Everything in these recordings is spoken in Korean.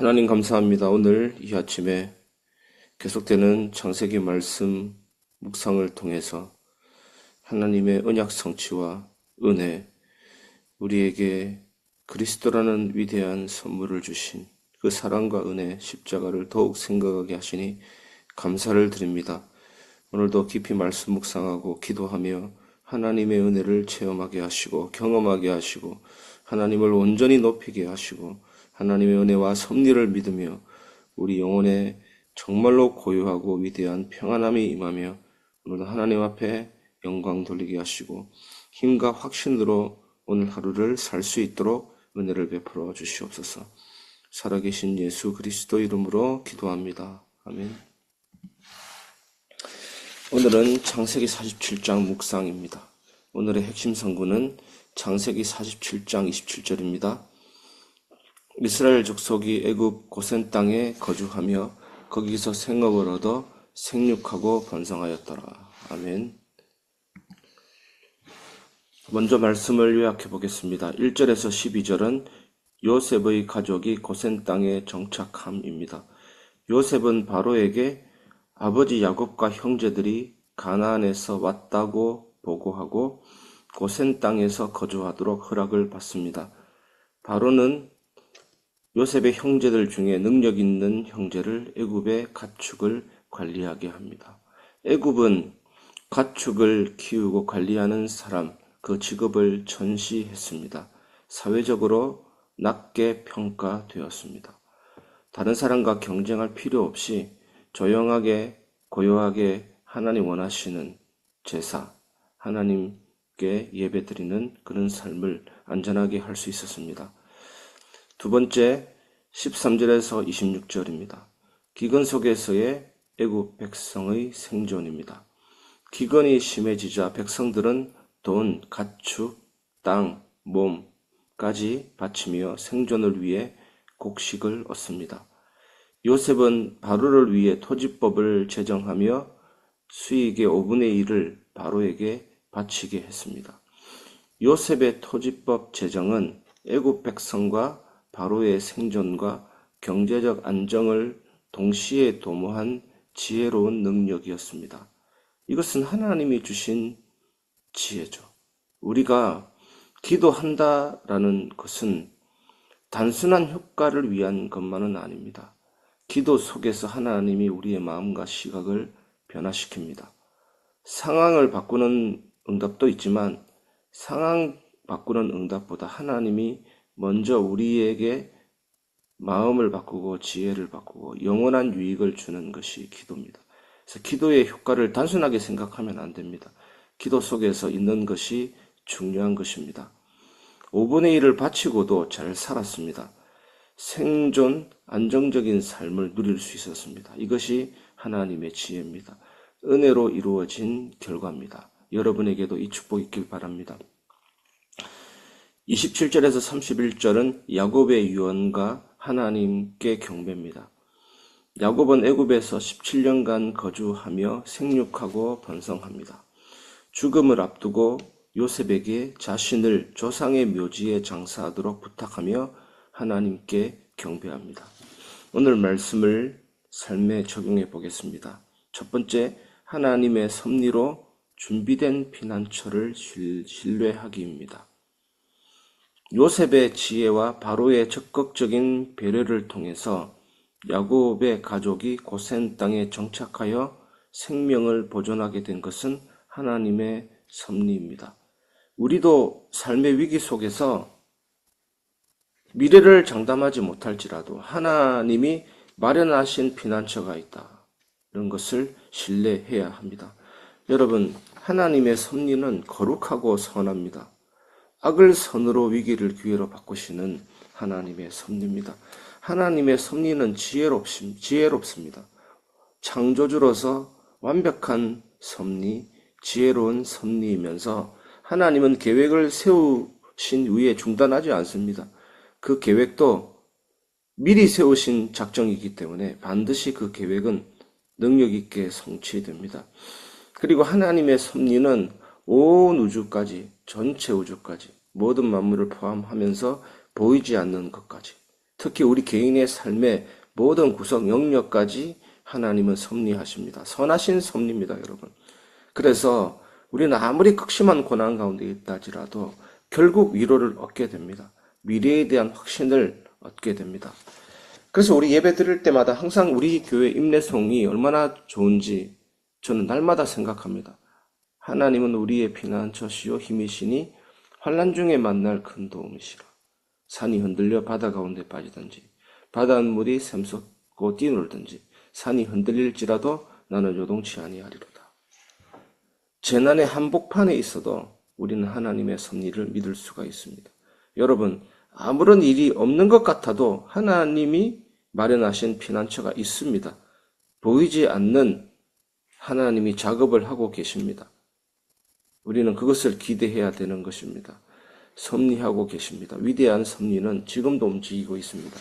하나님 감사합니다. 오늘 이 아침에 계속되는 창세기 말씀 묵상을 통해서 하나님의 언약 성취와 은혜, 우리에게 그리스도라는 위대한 선물을 주신 그 사랑과 은혜, 십자가를 더욱 생각하게 하시니 감사를 드립니다. 오늘도 깊이 말씀 묵상하고 기도하며 하나님의 은혜를 체험하게 하시고 경험하게 하시고 하나님을 온전히 높이게 하시고 하나님의 은혜와 섭리를 믿으며 우리 영혼에 정말로 고요하고 위대한 평안함이 임하며 오늘도 하나님 앞에 영광 돌리게 하시고 힘과 확신으로 오늘 하루를 살 수 있도록 은혜를 베풀어 주시옵소서. 살아계신 예수 그리스도 이름으로 기도합니다. 아멘. 오늘은 창세기 47장 묵상입니다. 오늘의 핵심 성구는 창세기 47장 27절입니다. 이스라엘 족속이 애굽 고센 땅에 거주하며 거기서 생업을 얻어 생육하고 번성하였더라. 아멘. 먼저 말씀을 요약해 보겠습니다. 1절에서 12절은 요셉의 가족이 고센 땅에 정착함입니다. 요셉은 바로에게 아버지 야곱과 형제들이 가나안에서 왔다고 보고하고 고센 땅에서 거주하도록 허락을 받습니다. 바로는 요셉의 형제들 중에 능력 있는 형제를 애굽의 가축을 관리하게 합니다. 애굽은 가축을 키우고 관리하는 사람, 그 직업을 전시했습니다. 사회적으로 낮게 평가되었습니다. 다른 사람과 경쟁할 필요 없이 조용하게 고요하게 하나님 원하시는 제사, 하나님께 예배드리는 그런 삶을 안전하게 할 수 있었습니다. 두 번째 13절에서 26절입니다. 기근 속에서의 애굽 백성의 생존입니다. 기근이 심해지자 백성들은 돈, 가축, 땅, 몸까지 바치며 생존을 위해 곡식을 얻습니다. 요셉은 바로를 위해 토지법을 제정하며 수익의 5분의 1을 바로에게 바치게 했습니다. 요셉의 토지법 제정은 애굽 백성과 바로의 생존과 경제적 안정을 동시에 도모한 지혜로운 능력이었습니다. 이것은 하나님이 주신 지혜죠. 우리가 기도한다라는 것은 단순한 효과를 위한 것만은 아닙니다. 기도 속에서 하나님이 우리의 마음과 시각을 변화시킵니다. 상황을 바꾸는 응답도 있지만 상황 바꾸는 응답보다 하나님이 먼저 우리에게 마음을 바꾸고 지혜를 바꾸고 영원한 유익을 주는 것이 기도입니다. 그래서 기도의 효과를 단순하게 생각하면 안 됩니다. 기도 속에서 있는 것이 중요한 것입니다. 5분의 1을 바치고도 잘 살았습니다. 생존, 안정적인 삶을 누릴 수 있었습니다. 이것이 하나님의 지혜입니다. 은혜로 이루어진 결과입니다. 여러분에게도 이 축복 있길 바랍니다. 27절에서 31절은 야곱의 유언과 하나님께 경배입니다. 야곱은 애굽에서 17년간 거주하며 생육하고 번성합니다. 죽음을 앞두고 요셉에게 자신을 조상의 묘지에 장사하도록 부탁하며 하나님께 경배합니다. 오늘 말씀을 삶에 적용해 보겠습니다. 첫 번째, 하나님의 섭리로 준비된 피난처를 신뢰하기입니다. 요셉의 지혜와 바로의 적극적인 배려를 통해서 야곱의 가족이 고센 땅에 정착하여 생명을 보존하게 된 것은 하나님의 섭리입니다. 우리도 삶의 위기 속에서 미래를 장담하지 못할지라도 하나님이 마련하신 피난처가 있다. 이런 것을 신뢰해야 합니다. 여러분, 하나님의 섭리는 거룩하고 선합니다. 악을 선으로 위기를 기회로 바꾸시는 하나님의 섭리입니다. 하나님의 섭리는 지혜롭습니다. 창조주로서 완벽한 섭리, 지혜로운 섭리이면서 하나님은 계획을 세우신 후에 중단하지 않습니다. 그 계획도 미리 세우신 작정이기 때문에 반드시 그 계획은 능력 있게 성취됩니다. 그리고 하나님의 섭리는 온 우주까지, 전체 우주까지, 모든 만물을 포함하면서 보이지 않는 것까지, 특히 우리 개인의 삶의 모든 구성 영역까지 하나님은 섭리하십니다. 선하신 섭리입니다, 여러분. 그래서 우리는 아무리 극심한 고난 가운데 있다 할지라도 결국 위로를 얻게 됩니다. 미래에 대한 확신을 얻게 됩니다. 그래서 우리 예배 드릴 때마다 항상 우리 교회 임내송이 얼마나 좋은지 저는 날마다 생각합니다. 하나님은 우리의 피난처시요 힘이시니 환난 중에 만날 큰 도움이시라. 산이 흔들려 바다 가운데 빠지든지 바닷물이 샘솟고 뛰놀든지 산이 흔들릴지라도 나는 요동치 아니하리로다. 재난의 한복판에 있어도 우리는 하나님의 섭리를 믿을 수가 있습니다. 여러분, 아무런 일이 없는 것 같아도 하나님이 마련하신 피난처가 있습니다. 보이지 않는 하나님이 작업을 하고 계십니다. 우리는 그것을 기대해야 되는 것입니다. 섭리하고 계십니다. 위대한 섭리는 지금도 움직이고 있습니다.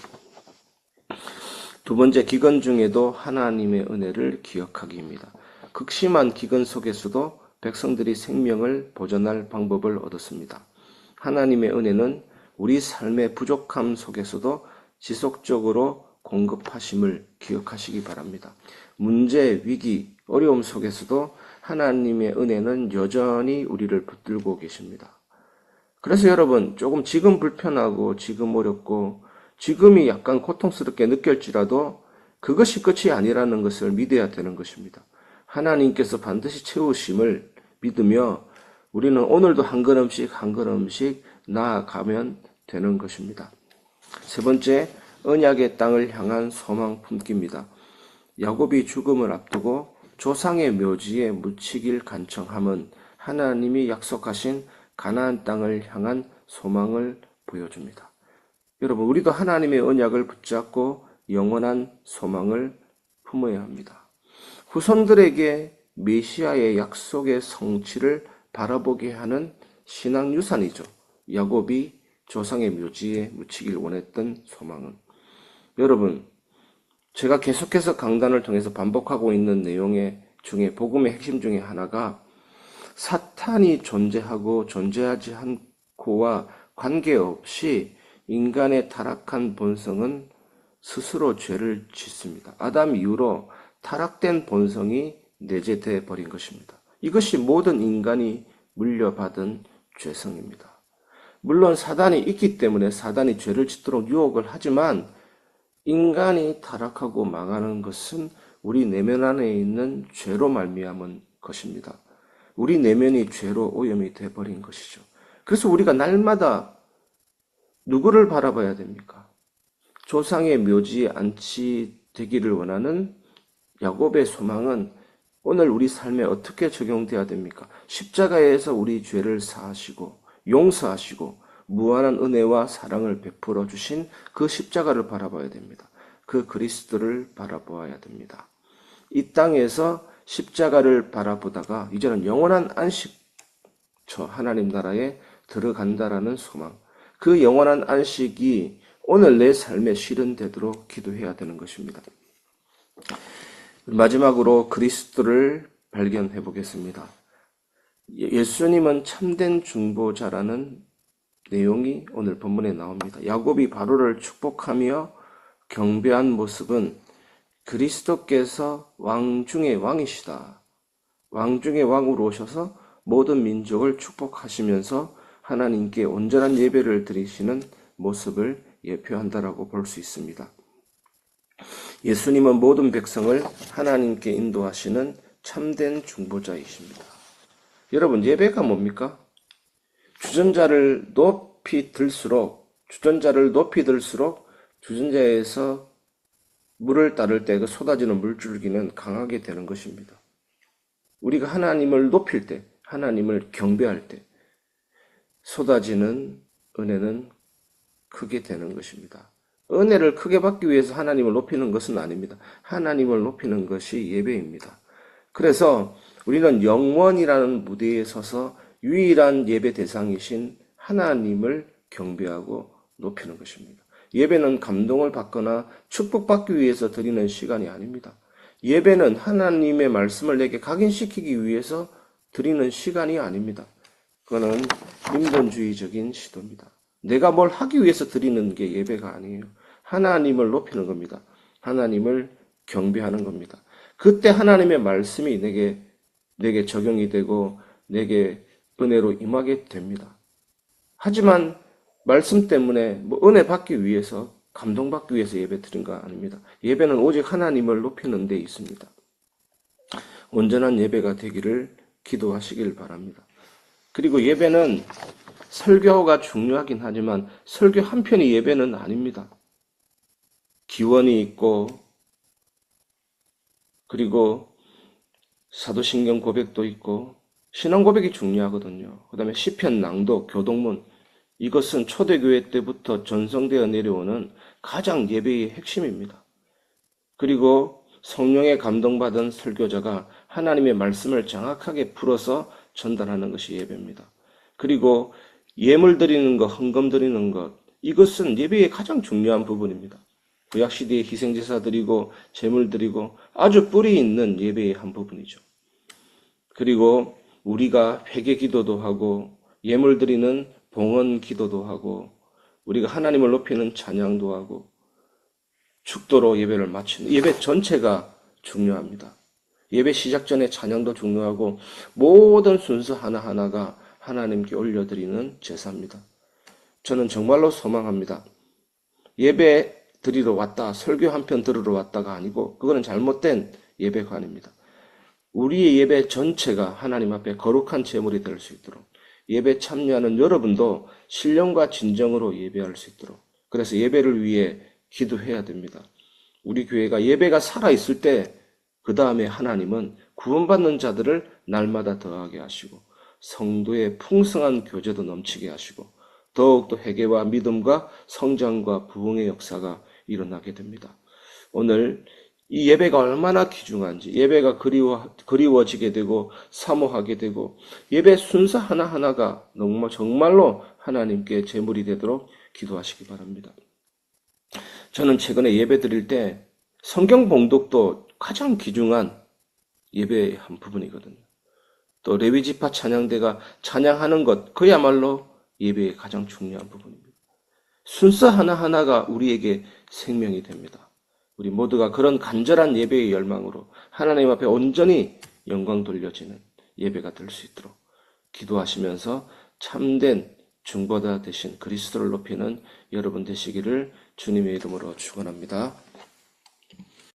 두 번째, 기근 중에도 하나님의 은혜를 기억하기입니다. 극심한 기근 속에서도 백성들이 생명을 보존할 방법을 얻었습니다. 하나님의 은혜는 우리 삶의 부족함 속에서도 지속적으로 공급하심을 기억하시기 바랍니다. 문제, 위기, 어려움 속에서도 하나님의 은혜는 여전히 우리를 붙들고 계십니다. 그래서 여러분, 조금 지금 불편하고 지금 어렵고 지금이 약간 고통스럽게 느낄지라도 그것이 끝이 아니라는 것을 믿어야 되는 것입니다. 하나님께서 반드시 채우심을 믿으며 우리는 오늘도 한 걸음씩 한 걸음씩 나아가면 되는 것입니다. 세 번째, 언약의 땅을 향한 소망 품기입니다. 야곱이 죽음을 앞두고 조상의 묘지에 묻히길 간청함은 하나님이 약속하신 가나안 땅을 향한 소망을 보여줍니다. 여러분, 우리도 하나님의 언약을 붙잡고 영원한 소망을 품어야 합니다. 후손들에게 메시아의 약속의 성취를 바라보게 하는 신앙 유산이죠. 야곱이 조상의 묘지에 묻히길 원했던 소망은. 여러분, 제가 계속해서 강단을 통해서 반복하고 있는 내용의 중에 복음의 핵심 중에 하나가 사탄이 존재하고 존재하지 않고와 관계없이 인간의 타락한 본성은 스스로 죄를 짓습니다. 아담 이후로 타락된 본성이 내재돼 버린 것입니다. 이것이 모든 인간이 물려받은 죄성입니다. 물론 사단이 있기 때문에 사단이 죄를 짓도록 유혹을 하지만 인간이 타락하고 망하는 것은 우리 내면 안에 있는 죄로 말미암은 것입니다. 우리 내면이 죄로 오염이 돼버린 것이죠. 그래서 우리가 날마다 누구를 바라봐야 됩니까? 조상의 묘지에 안치되기를 원하는 야곱의 소망은 오늘 우리 삶에 어떻게 적용돼야 됩니까? 십자가에서 우리 죄를 사하시고 용서하시고 무한한 은혜와 사랑을 베풀어 주신 그 십자가를 바라봐야 됩니다. 그 그리스도를 바라보아야 됩니다. 이 땅에서 십자가를 바라보다가 이제는 영원한 안식처 하나님 나라에 들어간다라는 소망, 그 영원한 안식이 오늘 내 삶에 실현되도록 기도해야 되는 것입니다. 마지막으로 그리스도를 발견해 보겠습니다. 예수님은 참된 중보자라는 내용이 오늘 본문에 나옵니다. 야곱이 바로를 축복하며 경배한 모습은 그리스도께서 왕 중의 왕이시다. 왕 중의 왕으로 오셔서 모든 민족을 축복하시면서 하나님께 온전한 예배를 드리시는 모습을 예표한다라고 볼 수 있습니다. 예수님은 모든 백성을 하나님께 인도하시는 참된 중보자이십니다. 여러분, 예배가 뭡니까? 주전자를 높이 들수록 주전자에서 물을 따를 때 그 쏟아지는 물줄기는 강하게 되는 것입니다. 우리가 하나님을 높일 때, 하나님을 경배할 때 쏟아지는 은혜는 크게 되는 것입니다. 은혜를 크게 받기 위해서 하나님을 높이는 것은 아닙니다. 하나님을 높이는 것이 예배입니다. 그래서 우리는 영원이라는 무대에 서서 유일한 예배 대상이신 하나님을 경배하고 높이는 것입니다. 예배는 감동을 받거나 축복받기 위해서 드리는 시간이 아닙니다. 예배는 하나님의 말씀을 내게 각인시키기 위해서 드리는 시간이 아닙니다. 그거는 인본주의적인 시도입니다. 내가 뭘 하기 위해서 드리는 게 예배가 아니에요. 하나님을 높이는 겁니다. 하나님을 경배하는 겁니다. 그때 하나님의 말씀이 내게 적용이 되고 내게 은혜로 임하게 됩니다. 하지만 말씀 때문에 은혜 받기 위해서 감동받기 위해서 예배 드린 거 아닙니다. 예배는 오직 하나님을 높이는 데 있습니다. 온전한 예배가 되기를 기도하시길 바랍니다. 그리고 예배는 설교가 중요하긴 하지만 설교 한편이 예배는 아닙니다. 기원이 있고 그리고 사도신경 고백도 있고 신앙 고백이 중요하거든요. 그 다음에 시편 낭독, 교동문 이것은 초대교회 때부터 전성되어 내려오는 가장 예배의 핵심입니다. 그리고 성령에 감동받은 설교자가 하나님의 말씀을 정확하게 풀어서 전달하는 것이 예배입니다. 그리고 예물 드리는 것, 헌금 드리는 것 이것은 예배의 가장 중요한 부분입니다. 구약시대에 희생제사 드리고 제물 드리고 아주 뿌리 있는 예배의 한 부분이죠. 그리고 우리가 회개 기도도 하고 예물 드리는 봉헌 기도도 하고 우리가 하나님을 높이는 찬양도 하고 축도로 예배를 마치는 예배 전체가 중요합니다. 예배 시작 전에 찬양도 중요하고 모든 순서 하나하나가 하나님께 올려드리는 제사입니다. 저는 정말로 소망합니다. 예배 드리러 왔다, 설교 한 편 들으러 왔다가 아니고 그거는 잘못된 예배관입니다. 우리의 예배 전체가 하나님 앞에 거룩한 제물이 될 수 있도록 예배 참여하는 여러분도 신령과 진정으로 예배할 수 있도록 그래서 예배를 위해 기도해야 됩니다. 우리 교회가 예배가 살아있을 때 그 다음에 하나님은 구원받는 자들을 날마다 더하게 하시고 성도의 풍성한 교제도 넘치게 하시고 더욱더 회개와 믿음과 성장과 부흥의 역사가 일어나게 됩니다. 오늘 이 예배가 얼마나 귀중한지 예배가 그리워지게 되고 사모하게 되고 예배 순서 하나하나가 정말로 하나님께 제물이 되도록 기도하시기 바랍니다. 저는 최근에 예배 드릴 때 성경 봉독도 가장 귀중한 예배의 한 부분이거든요. 또 레위지파 찬양대가 찬양하는 것 그야말로 예배의 가장 중요한 부분입니다. 순서 하나하나가 우리에게 생명이 됩니다. 우리 모두가 그런 간절한 예배의 열망으로 하나님 앞에 온전히 영광 돌려지는 예배가 될 수 있도록 기도하시면서 참된 중보자 되신 그리스도를 높이는 여러분 되시기를 주님의 이름으로 축원합니다.